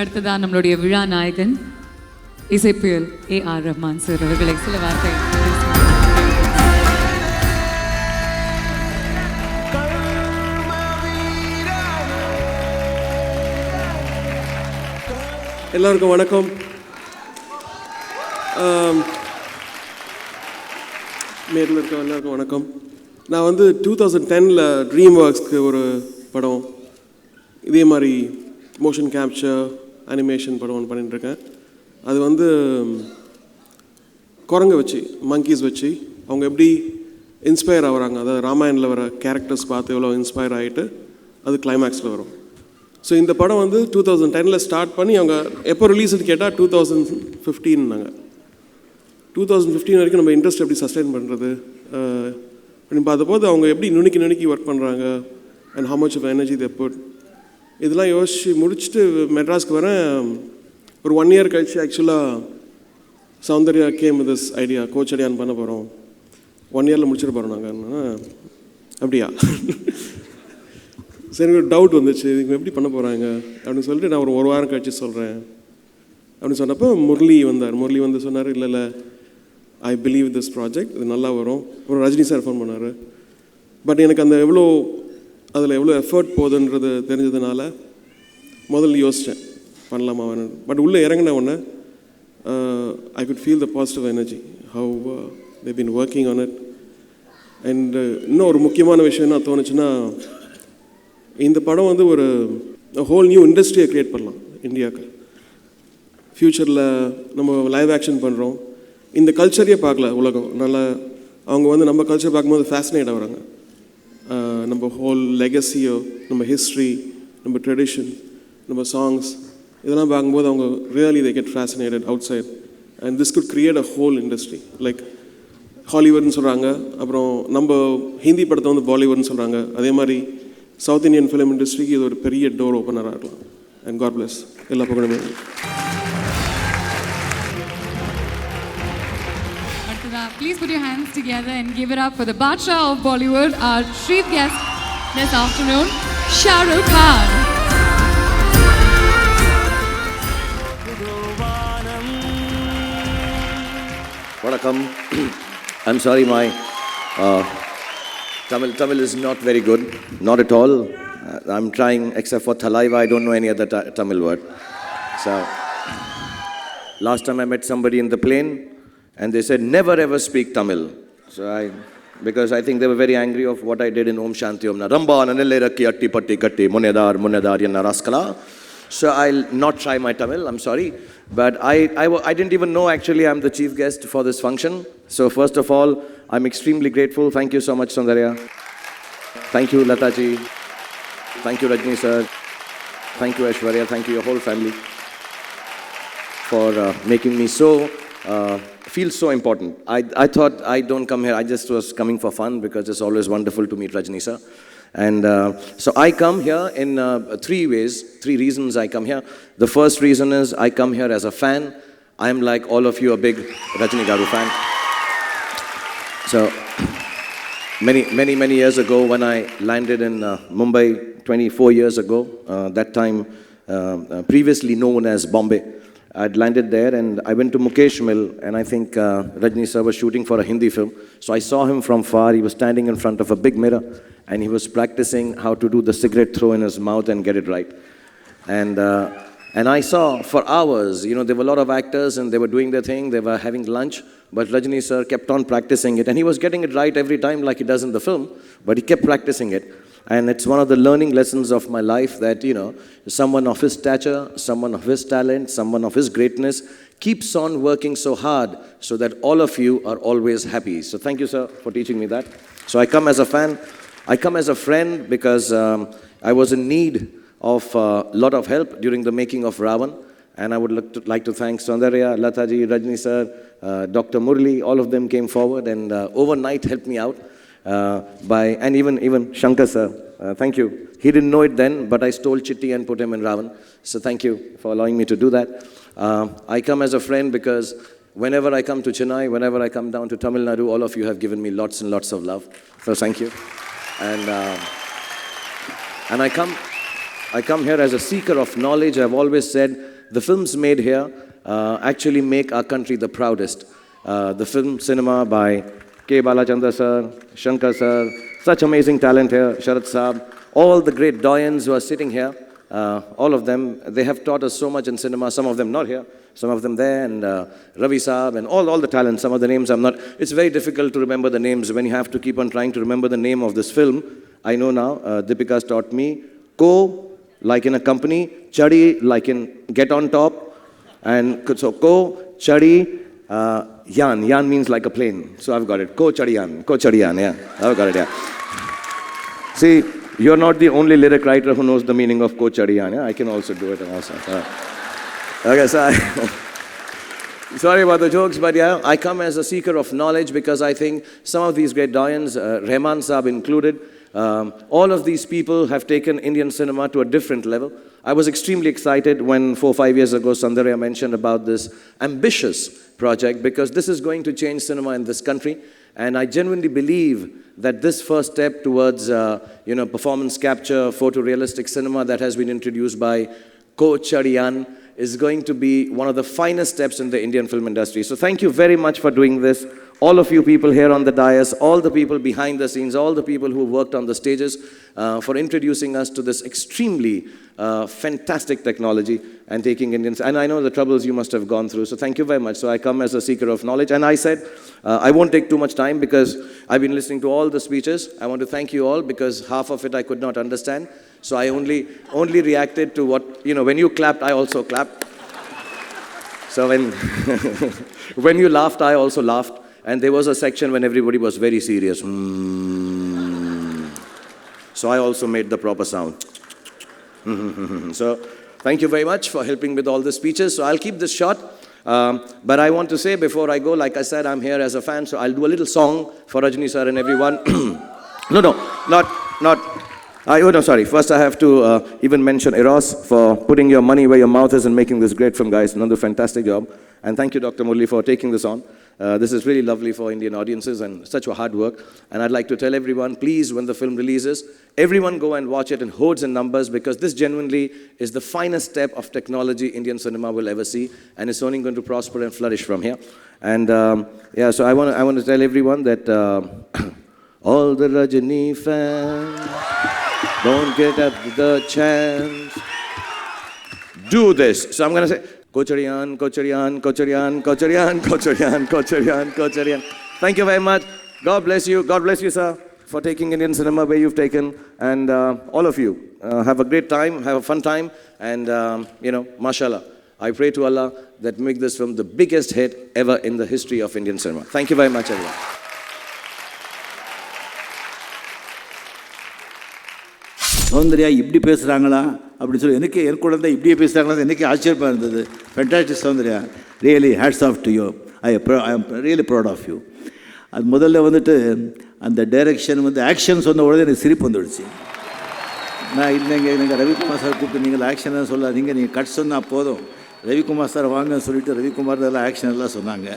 அடுத்ததா நம்மளுடைய விழா நாயகன் இசைப்புயல் ஏ.ஆர். ரஹ்மான் சார் அவர்களை சில வார்த்தை. எல்லாருக்கும் வணக்கம். மேரில் இருக்க எல்லாருக்கும் வணக்கம். நான் வந்து 2010 ட்ரீம் ஒர்க்ஸ்க்கு ஒரு படம் இதே மாதிரி மோஷன் கேப்சர் அனிமேஷன் படம் ஒன்று பண்ணிட்டுருக்கேன். அது வந்து குரங்க வச்சு மங்கீஸ் வச்சு அவங்க எப்படி இன்ஸ்பயர் ஆகிறாங்க, அதாவது ராமாயணில் வர கேரக்டர்ஸ் பார்த்து எவ்வளோ இன்ஸ்பயர் ஆகிட்டு அது கிளைமேக்ஸில் வரும். ஸோ இந்த படம் வந்து 2010 ஸ்டார்ட் பண்ணி அவங்க எப்போ ரிலீஸ்னு கேட்டால் 2015 நாங்கள் 2015 வரைக்கும் நம்ம இன்ட்ரெஸ்ட் எப்படி சஸ்டெயின் பண்ணுறது அப்படின்னு பார்த்தபோது அவங்க எப்படி நுணுக்கி ஒர்க் பண்ணுறாங்க and how much of energy they put இதெல்லாம் யோசித்து முடிச்சுட்டு மெட்ராஸ்க்கு வரேன். ஒரு 1 year கழிச்சு ஆக்சுவலாக Soundarya game this idea coach அடியான் பண்ண போகிறோம், 1 yearல முடிச்சுட்டு போகிறோம் நாங்கள். அப்படியா சரி, ஒரு டவுட் வந்துச்சு, இதுக்கு எப்படி பண்ண போகிறாங்க அப்படின்னு சொல்லிட்டு நான் ஒரு வாரம் கழிச்சு சொல்கிறேன் அப்படின்னு சொன்னப்போ முரளி வந்தார். முரளி வந்து சொன்னார், இல்லை ஐ பிலீவ் திஸ் ப்ராஜெக்ட், இது நல்லா வரும். அப்புறம் ரஜினி சார் ஃபோன் பண்ணார். பட் எனக்கு அந்த அதில் எவ்வளோ எஃபர்ட் போகுதுன்றது தெரிஞ்சதுனால முதல்ல யோசித்தேன் பண்ணலாமா வேணும். பட் உள்ளே இறங்கின உடனே I could feel the positive energy how they been working on it. And இன்னும் ஒரு முக்கியமான விஷயம் என்ன தோணுச்சுன்னா, இந்த படம் வந்து ஒரு ஹோல் நியூ இண்டஸ்ட்ரியை க்ரியேட் பண்ணலாம் இந்தியாவுக்கு. ஃப்யூச்சரில் நம்ம லைவ் ஆக்ஷன் பண்ணுறோம், இந்த கல்ச்சரையே பார்க்கல உலகம் நல்லா. அவங்க வந்து நம்ம கல்ச்சர் பார்க்கும்போது ஃபேசினேட் ஆகிறாங்க. நம்ம ஹோல் லெகசியோ, நம்ம ஹிஸ்ட்ரி, நம்ம ட்ரெடிஷன், நம்ம சாங்ஸ் இதெல்லாம் பார்க்கும்போது அவங்க really they get fascinated outside. And this could create a whole industry. Like ஹாலிவுட்னு சொல்கிறாங்க, அப்புறம் நம்ம ஹிந்தி படத்தை வந்து பாலிவுட்னு சொல்கிறாங்க. அதே மாதிரி சவுத் இந்தியன் ஃபிலிம் இண்டஸ்ட்ரிக்கு இது ஒரு பெரிய டோர் ஓப்பனராக இருக்கலாம். அண்ட் காட் பிளஸ் எல்லா பக்கமுமே. Please put your hands together and give it up for the Badshah of Bollywood, our chief guest this afternoon, Shah Rukh Khan. Vanakkam. I'm sorry, my Tamil is not very good, not at all. I'm trying, except for Thalaiva, I don't know any other Tamil word. So, last time I met somebody in the plane, and they said, never ever speak Tamil. So because I think they were very angry of what I did in Om Shanti Om. Ramba nanelle rakki atti patti katti munedar yanna raskala. So I'll not try my Tamil, I'm sorry. But I didn't even know actually I'm the chief guest for this function. So first of all, I'm extremely grateful. Thank you so much, Soundarya. Thank you, Lata ji. Thank you, Rajni sir. Thank you, Aishwarya. Thank you, your whole family, for making me feel so important. I thought I don't come here, I just was coming for fun because it's always wonderful to meet Rajni sir. And so I come here in 3 ways, 3 reasons I come here. The first reason is I come here as a fan. I am like all of you a big Rajni Garu fan. So many years ago when I landed in Mumbai 24 years ago, that time previously known as Bombay, I'd landed there and I went to Mukesh Mill, and I think Rajni sir was shooting for a Hindi film. So I saw him from far. He was standing in front of a big mirror and he was practicing how to do the cigarette throw in his mouth and get it right. And I saw for hours, there were a lot of actors and they were doing their thing, they were having lunch, but Rajni sir kept on practicing it, and he was getting it right every time like he does in the film, but he kept practicing it. And it's one of the learning lessons of my life that, someone of his stature, someone of his talent, someone of his greatness keeps on working so hard so that all of you are always happy. So thank you, sir, for teaching me that. So I come as a fan. I come as a friend because I was in need of a lot of help during the making of Ravan. And I would like to thank Soundarya, Lataji, Rajni sir, Dr. Murli. All of them came forward and overnight helped me out. And even Shankar sir, thank you. He didn't know it then, but I stole Chitti and put him in Ravan. So thank you for allowing me to do that. I come as a friend because whenever I come to Chennai, whenever I come down to Tamil Nadu, all of you have given me lots and lots of love. So thank you. And I come I come here as a seeker of knowledge. I've always said the films made here actually make our country the proudest. The film cinema by K. Balachandra sir, Shankar sir, such amazing talent here, Sharad Saab, all the great doyens who are sitting here, all of them, they have taught us so much in cinema, some of them not here, some of them there, and Ravi Saab, and all the talent, some of the names I'm not, it's very difficult to remember the names when you have to keep on trying to remember the name of this film. I know now, Deepika's taught me, Ko, like in a company, Chadi, like in get on top, and so Ko, Chadi, Yan means like a plane, so I've got it, Ko Chadiyan, yeah, I've got it, yeah. See, you're not the only lyric writer who knows the meaning of Ko Chadiyan, yeah? I can also do it also. Okay, so sorry about the jokes, but yeah, I come as a seeker of knowledge because I think some of these great doyens, Rahman Saab included, all of these people have taken Indian cinema to a different level. I was extremely excited when 4 or 5 years ago Sandarya mentioned about this ambitious project because this is going to change cinema in this country. And I genuinely believe that this first step towards performance capture, photorealistic cinema that has been introduced by Ko Chadiyan is going to be one of the finest steps in the Indian film industry. So thank you very much for doing this. All of you people here on the dais, all the people behind the scenes, all the people who worked on the stages for introducing us to this extremely fantastic technology and taking Indians. And I know the troubles you must have gone through, so thank you very much. So I come as a seeker of knowledge. And I said, I won't take too much time because I've been listening to all the speeches. I want to thank you all because half of it I could not understand. So I only reacted to what, when you clapped, I also clapped. So when you laughed, I also laughed. And there was a section when everybody was very serious. So I also made the proper sound. So thank you very much for helping with all the speeches. So I'll keep this short. But I want to say before I go, like I said, I'm here as a fan, so I'll do a little song for Rajni sir and everyone. Sorry. First I have to even mention Eros for putting your money where your mouth is and making this great film, guys. Another fantastic job. And thank you, Dr. Murli, for taking this on. This is really lovely for Indian audiences and such a hard work. And I'd like to tell everyone, please, when the film releases, everyone go and watch it in hordes and numbers because this genuinely is the finest step of technology Indian cinema will ever see. And it's only going to prosper and flourish from here. And so I want to tell everyone that all the Rajni fans, don't get up the chance. Do this. So I'm going to say, Ko Chadiyan, Ko Chadiyan, Ko Chadiyan, Ko Chadiyan, Ko Chadiyan, Ko Chadiyan, Ko Chadiyan. Thank you very much. God bless you. God bless you, sir, for taking Indian cinema where you've taken. And all of you, have a great time, have a fun time. And, mashallah, I pray to Allah that make this film the biggest hit ever in the history of Indian cinema. Thank you very much, everyone. Soundarya இப்படி பேசுகிறாங்களா அப்படின்னு சொல்லி எனக்கு என் குழந்தை இப்படியே பேசுகிறாங்களா எனக்கு ஆச்சரியமாக இருந்தது. Fantastic Soundarya, really hats off to you. I am really proud of you. அது முதல்ல வந்துட்டு அந்த டைரக்ஷன் ஆக்ஷன் சொன்ன உடனே எனக்கு சிரிப்பு வந்துடுச்சு. நான் இல்லைங்க, எனக்கு ரவிக்குமார் சார் கூப்பிட்டு நீங்கள் ஆக்ஷன் தான் சொல்லாதீங்க, நீங்கள் கட் சொன்னால் போதும், ரவிக்குமார் சார் வாங்கன்னு சொல்லிவிட்டு ரவிக்குமார் எல்லாம் ஆக்ஷன் எல்லாம் சொன்னாங்க.